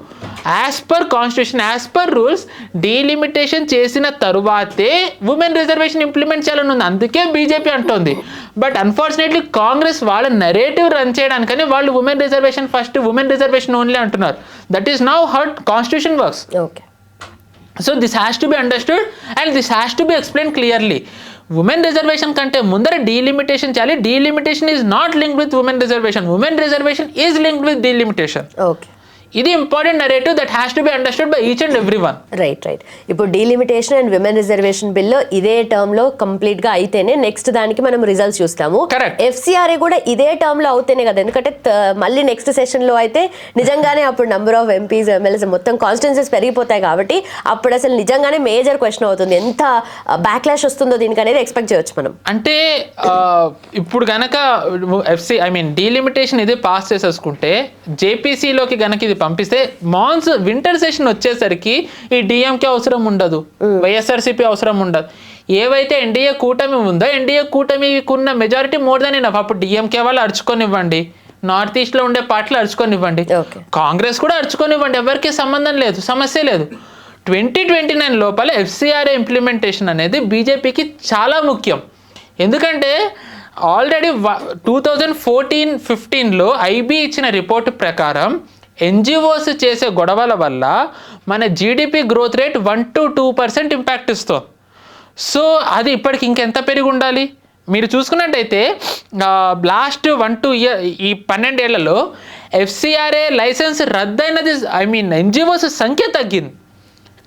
As per constitution, as per rules delimitation చేసిన తరువాతే ఉమెన్ రిజర్వేషన్ ఇంప్లిమెంట్ చేయాలని ఉంది. అందుకే బీజేపీ అంటోంది. బట్ అన్ఫార్చునేట్లీ కాంగ్రెస్ వాళ్ళ నెరేటివ్ రన్ చేయడానికని వాళ్ళు women reservation first, women reservation only అంటున్నారు. That is now how constitution works. So this has to be understood and this has to be explain clearly. Women reservation కంటే ముందర delimitation చేయాలి. Delimitation is not linked with women reservation. Women reservation is linked with delimitation. Okay. ఇది important narrative that has to be understood by each and every one. Right right. ఇప్పుడు delimitation and women reservation bill ఇదే term లో complete గా అయితేనే next దానికి మనం results చూస్తాము. FCRA కూడా ఇదే టర్మ్ లో అవుతేనే కదా, ఎందుకంటే మళ్ళీ నెక్స్ట్ సెషన్ లో అయితే నిజంగానే అప్పుడు నెంబర్ ఆఫ్ ఎంపీస్ ఎమ్మెల్యేస్ మొత్తం కాన్స్టిట్యున్సీస్ పెరిగిపోతాయి కాబట్టి అప్పుడు అసలు నిజంగానే మేజర్ క్వశ్చన్ అవుతుంది. ఎంత బ్యాక్లాష్ వస్తుందో దీనికి అనేది ఎక్స్పెక్ట్ చేయొచ్చు మనం. అంటే ఇప్పుడు గనక డీలిమిటేషన్ ఇది పాస్ చేసేసుకుంటే జేపీసీలోకి గనక ఇది పంపిస్తే వింటర్ సెషన్ వచ్చేసరికి ఈ డిఎంకే అవసరం ఉండదు, వైఎస్ఆర్సీపీ అవసరం ఉండదు. ఏవైతే ఎన్డీఏ కూటమి ఉందో ఎన్డీఏ కూటమికి ఉన్న మెజారిటీ మోర్ దాన్ ఎనఫ్. అప్పుడు డిఎంకే వాళ్ళు అరుచుకొనివ్వండి, నార్త్ ఈస్ట్ లో ఉండే పార్టీలు అరుచుకొనివ్వండి, కాంగ్రెస్ కూడా అరుచుకొనివ్వండి, ఎవరికి సంబంధం లేదు, సమస్య లేదు. 2029 లోపల ఎఫ్సిఆర్ఏ ఇంప్లిమెంటేషన్ అనేది బీజేపీకి చాలా ముఖ్యం. ఎందుకంటే ఆల్రెడీ 2014-15లో ఐబీ ఇచ్చిన రిపోర్టు ప్రకారం ఎన్జిఓస్ చేసే గొడవల వల్ల మన GDP growth rate 1 to 2% impact ఇస్తుంది. సో అది ఇప్పటికి ఇంకెంత పెరిగి ఉండాలి? మీరు చూసుకున్నట్టయితే లాస్ట్ 1-2 ఇయర్ ఈ 12 ఏళ్లలో ఎఫ్సిఆర్ఏ లైసెన్స్ రద్దయినది, ఎన్జిఓస్ సంఖ్య తగ్గింది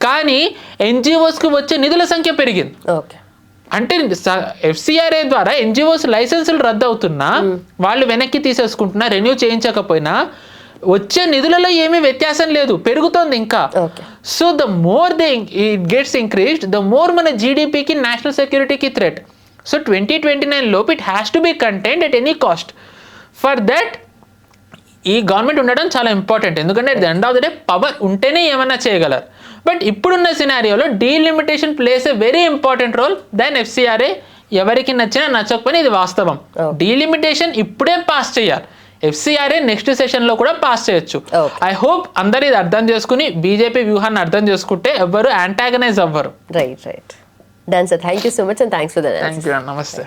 కానీ ఎన్జిఓస్కి వచ్చే నిధుల సంఖ్య పెరిగింది. అంటే ఎఫ్సిఆర్ఏ ద్వారా ఎన్జిఓస్ లైసెన్సులు రద్దు అవుతున్నా వాళ్ళు వెనక్కి తీసేసుకుంటున్నా, రెన్యూ చేయించకపోయినా వచ్చే నిధులలో ఏమీ వ్యత్యాసం లేదు, పెరుగుతోంది ఇంకా. So the more it gets increased the more మన జీడిపికి నేషనల్ సెక్యూరిటీకి థ్రెట్. సో 2029 లోపు it has to be contained at any cost. For that ఈ గవర్నమెంట్ ఉండడం చాలా ఇంపార్టెంట్. ఎందుకంటే at the end of the day power ఉంటేనే ఏమైనా చేయగలరు. బట్ ఇప్పుడున్న సినారియోలో delimitation plays a very important role than FCRA. ఎవరికి నచ్చినా నచ్చకపోయినా ఇది వాస్తవం. డీలిమిటేషన్ ఇప్పుడే పాస్ చేయాలి, ఎఫ్సిఆర్ఏ నెక్స్ట్ సెషన్లో కూడా పాస్ చేయొచ్చు. ఐ హోప్ అందరు ఇది అర్థం చేసుకుని బీజేపీ వ్యూహాన్ని అర్థం చేసుకుంటే ఎవ్వరు యాంటాగనైజ్ అవ్వరు. Right right. Done sir, thank you so much and thanks for the thank you, నమస్తే.